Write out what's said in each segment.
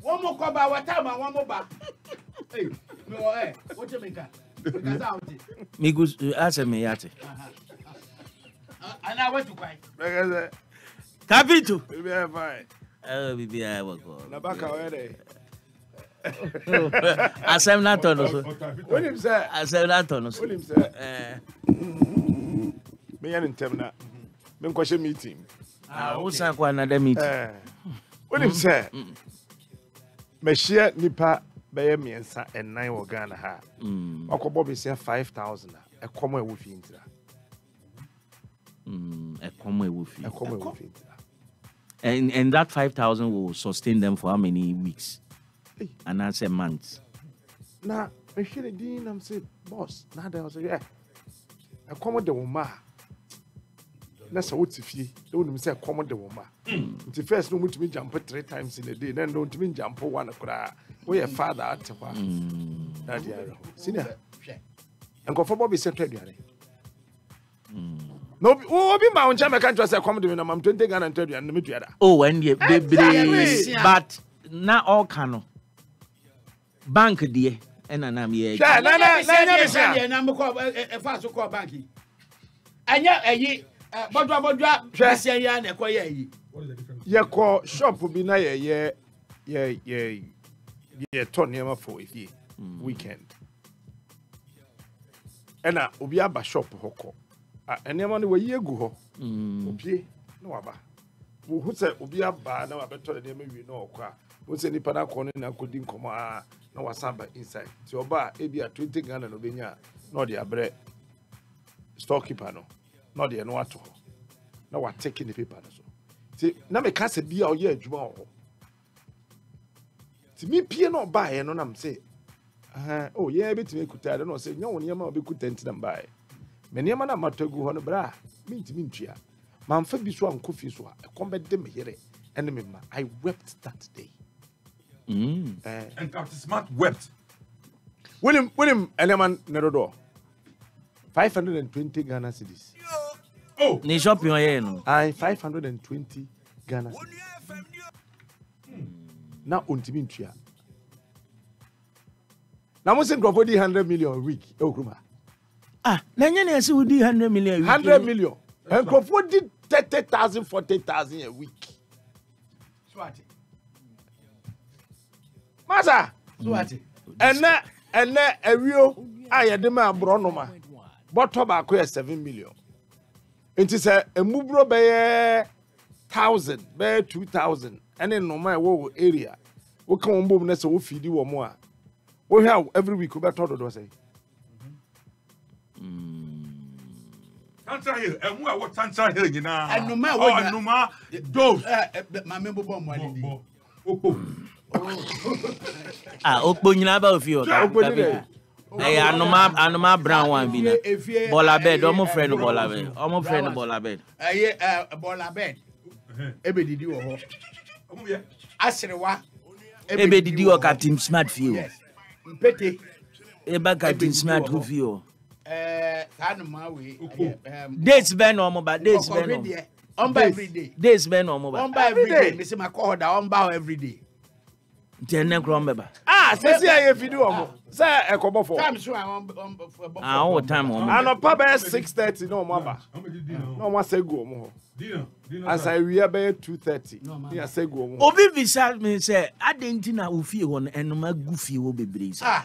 One more cover, what time? One more back. Hey, no, hey, what you make? Because out. Me go answer me yate. And I went to cry. Capito. We are fine. Oh, bibi I work. Na back away. Asem na tono so. What him say? Asem na tono so. What him say? Me yan intem na. Me nkwahye meeting. Wo san kwa another meeting. What him say? Me share nipa be miensa enan wo Ghana ha. Akobo be say 5,000 e komo e wo fi ntira. E komo e wo fi. E komo e wo fi ntira. And that 5,000 will sustain them for how many weeks? And that's a month. Now, I hear the dean and say, boss, now they say, yeah. I come the woman. That's what if you don't say, come the woman. The first no to me jump 3 times in a day, then don't mean jump 1 o'clock. Where your father at that year. See there. And go for Bobby said, no, oh, be my own Jamaican country. I come to me, I'm 20 Ghana and 30 and the media. Oh, and ye baby, but not all cano. Bank dear, and I'm here. Number call a fast call banking. And yet, a ye, but what drop, say, and acquire ye. Your call shop will be na yeah, Tony for ye weekend. And I will be a shop hoko. And then when you go, okay, no, Abba. Who said, Obi Abba, now I better than maybe no qua. Who said, Nipana corner and couldn't come no was samba inside. So, Ba, maybe a 20 Ghana and Obina, not the bread storekeeper, no, not the no. Now we're taking the paper. See, now me can't say be our year, Jumo. To me, Pia not buy, and I'm say, oh, yeah, bit me could tell, I don't know, say, no one yama be good tent them buy. Many man am to go on a bra, mintia. Man for be so uncoffee so I combat them here. Enemy, I wept that day. And Captain Smart wept. William, Eleman Nerodo. 520 Ghana cedis. Oh, ni shop your yen. I 520 Ghana cedis. Now untimintia. Now we send Crawford 100 million a week. Oh, Kruma. Nanya say we do 100 million. 100 million. And Crawford did 30,000, 40,000 a week. Swati. Masa. Swati. And a real I had the man Bronoma. But tobacco 7 million. It is a mubro by 1,000, by 2,000. And then no matter what area. We come on boom, let's feed you or more. We have every week we better to say. Tantra Hill, and what Tantra Hill, you know, And no matter what, no matter those. My member bomb one. Okpo nyina ba ofi o. Eh anoma brown one bi na. Bola bed, omo friend bola bed. Omo friend bola bed. Bola bed. Ebe didi wo ho. Asrewa. Ebe didi o Captain Smart fi o. Mpete. Eba Captain Smart who fi o. Tanuma we. Dates ben omo ba dates ben omo. On by every day. Dates ben omo ba. On by every day. Me say my call that on by every day. Tenne krom beba. Say I video omo. Say e kobo for. Time so I on All time omo. And pa be 6:30 no mo ba. No mo say go omo. As I we be 2:30. Me say go omo. Obi visa me say adenti na ofie ho no enoma gufie wo bebre say.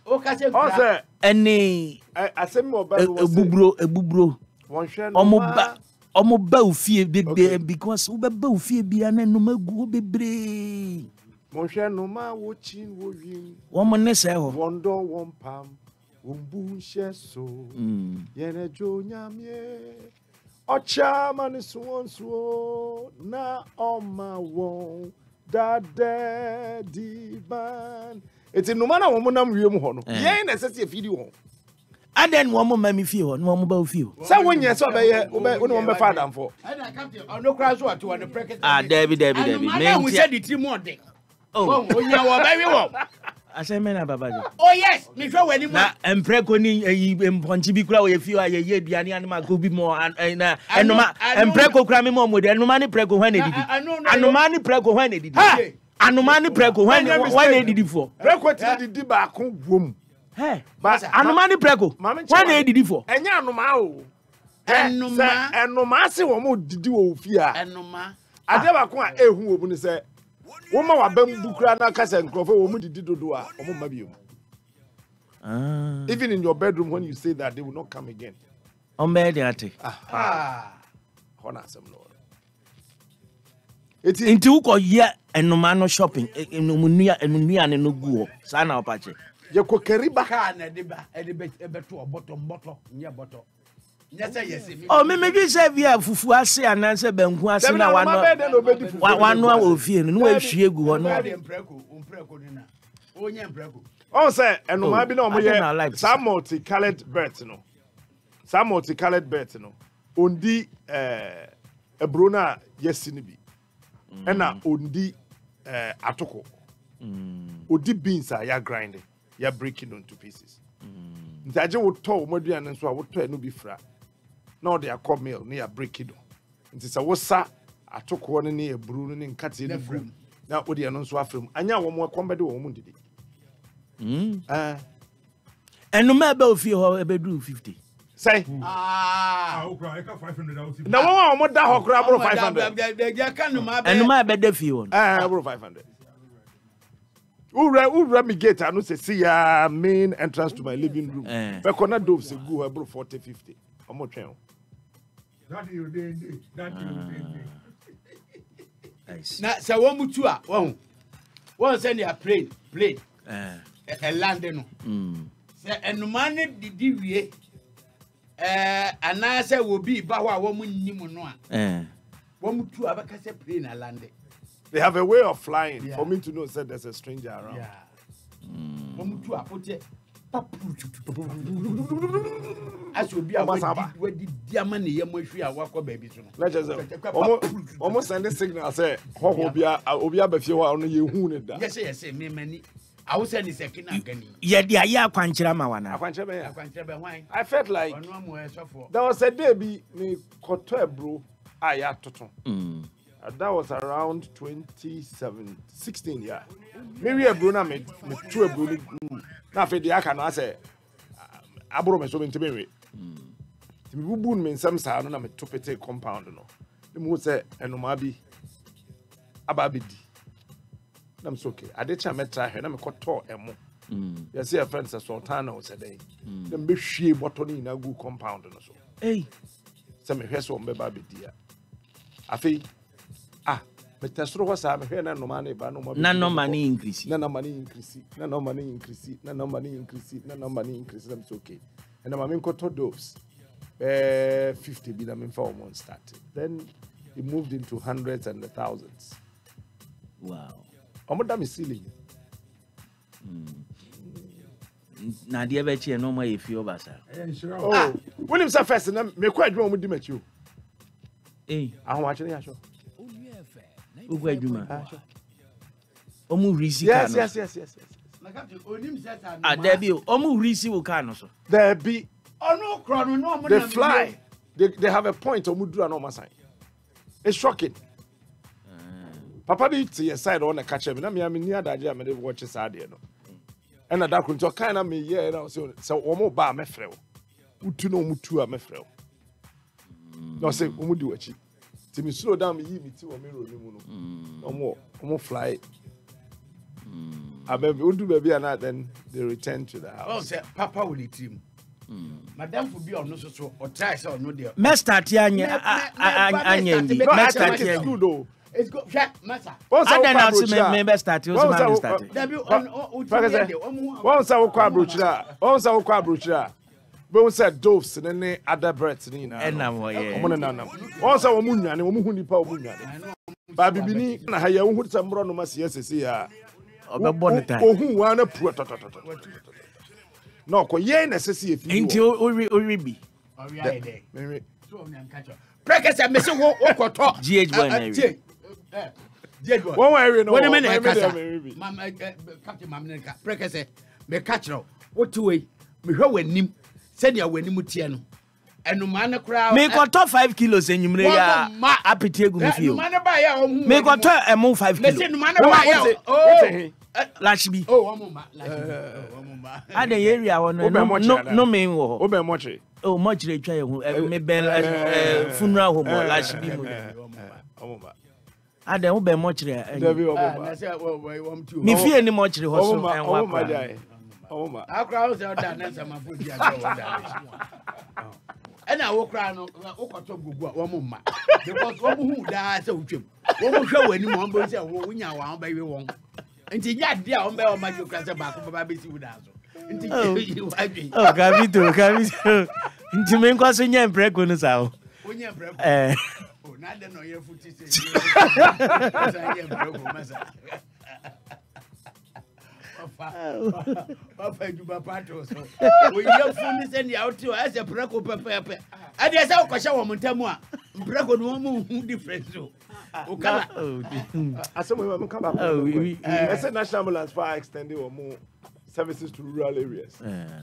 O ka say O say ene asem mo ba ebubro. Won hwe no. Omo ba ofie bebre because wo ba ofie bia na enoma gu bebre. Mon hwe no ma wo chin wo wim. Womo ne say ho. Wondo won pam. Umbu hye so. Yene jo nyamie. Ocha mani suwonsuo na oma won dade diban. Eti no mana wo monam wiem ho no. Yen na sese afidi ho. Aden wo mo mami fie ho, no mo ba fie ho. Say wonye so be ye, wo no be fa damfo. I captain, no crash what to on the bracket. Debbie. Me we said the team more day. Oh, onya wo ba wi wo. Asemena babaje. Oh yes, me hwe wani mo. Na empreko ni mponchi bi kura wo ye fie aye ye aduane anoma ko bi mo na enoma empreko kura me mo de enoma ni preko hwan edidi. Anoma ni preko hwan edidi. Anomani preko when did for? Preko didi ba ko gwom. Hey, but anomani preko. When did for? Enya anoma o. Enoma se wo mo didi wo fi a. Enoma. Ade ba ko a ehu obu ni se wo ma wa bambu kura na kasa nkrofo wo mo didi dodo a wo mo ma bi even in your bedroom when you say that they will not come again. Ate. Hona asem no. Inti uko ye enoma no shopping enunua ne no guo. Sa na opache. Ye ko keriba ka na deba ebeto bottom nye bottom. Oh, me say via fufu ase ananse banku ase na wano a ofie no no ahwie gu ho no. Ompreko ni na. Onye mpreko. Oh say enoma bi na omo ye some multicolored birds no. Some multicolored birds no. Ondi ebro na yesi ni bi. Ena ondi atoko. Odi beans are ya grinding. Ya breaking into pieces. Ntaje wo to omoduane nso a wo to enu bi fra. Na they are called meal near breaking. Nti se wo sa atoko no ne ebru no ne nkate ne fram. Na odi eno nso afram. Anya wo mo kombede wo mo ndidi. Enuma be ofie ho ebedu 50. Say. Okra, I got 500 out. Na wo mo da hokra bro 500. They can numa be. Enuma be da fie won. Bro 500. Ura mi gate anu say see ya main entrance to my living room. Be kona dove say go bro 40 50. Omo twen. That you dey. Nice. Na say wo mutu a won say near plane. Land no. Say enuma ne didi wie. Ana say wo bi ba ho a wo munnim no a. Wo mutu a be ka say plane na land. They have a way of flying for me to know that there's a stranger around. Yeah. As will be almost send a signal say, Obia Befia on you who yes, me many. I was sending second again. Yet the Aya Quanchama one. I felt like there was a day me cote bro. That was around 2016, yeah. Maybe a Bruna me two a Bruni. Now, for the Akana, I say, Abro me so into me. The Boon means some sound and I'm a two compound. No, the moon say, and Nomabi Ababidi. I'm so okay. I did try to try her, and I'm a cotor emo. You see a friend, a sultana was a day. Then be she bottle in a good compound. So, hey, some hair on baby dear. I think. But that's what I'm here. No money, but no money increase. No money increase. No money increase. No money increase. No money increase. That's okay. And I'm in Koto Doves. 50 bid. I'm in for one started. Then it moved into hundreds and the thousands. Wow. I'm not damn silly. Now, dear Betty, no more if you're Bassa. Oh, William Safes and me quite wrong with them at you. Eh, I'm watching the show. Ugweduma. Omu risi yes. Debbie, omu risi ukano so. There be no they fly. They have a point omu do no sign. It's shocking. Papa be to your side on a catch me. Na me near that jam me watch side no. And that kunto kind of me yeah no so omu ba me frɛ. Utu no mutu a me frɛ. No say omu di wachi. Me slow down, me tea or mirror, no more fly. I do baby and then they return to the house. Oh, say Papa will eat him. Madame will be on no so or try so no dear. Master Tianya, Master Tianya, good though. It's good, Master. I don't know, member started. Once I will cry broocher, once I will cry broocher. But said doves and any other birds in also a moon and a woman who nipa moon. Baby Bini, I have who some bronomas yes, here. Who want a put no, ye necessity into Uribi. Breakers and Mr. Walker talk GH1. One way, no, a minute, Captain Mamma, Breakers, me catch no. What to way? Me ho when nim. Send your when you no enuma ne kura me ko to 5 kilos enyumre ya apeti egu me fie enuma ne ba ya o hu me ko to emo 5 kilos me se enuma ne ba ya oh lashbi oh omo ma ade area wono no me wo o be moche oh mochire twa ye hu me ben funeral home lashbi mu omo ma ade wo be mochire David omo na se wo mtu me fie ni mochire ho so omo ma jai omo ma akra ho se da na sama fo dia ga wo da ena wo kra no wo koto gugu a wo mma because wo hu da se wutwem wo mo hwe wani mo mbo se wo nya wa ba we won nti nya de a wo be wo ma ju kra se ba ko baba be si wo da so nti wadwe oh kabito nti me nkwa so nya mpreko no sa wo nya mpreko oh na de no ye futi se sa nya mpreko masa Papa juba pato so we ye funi se ni out as a preko pepe ade se ko hye wo montamu a preko no mo hu difference so o kala asemo we come back we national ambulance for extending or more services to rural areas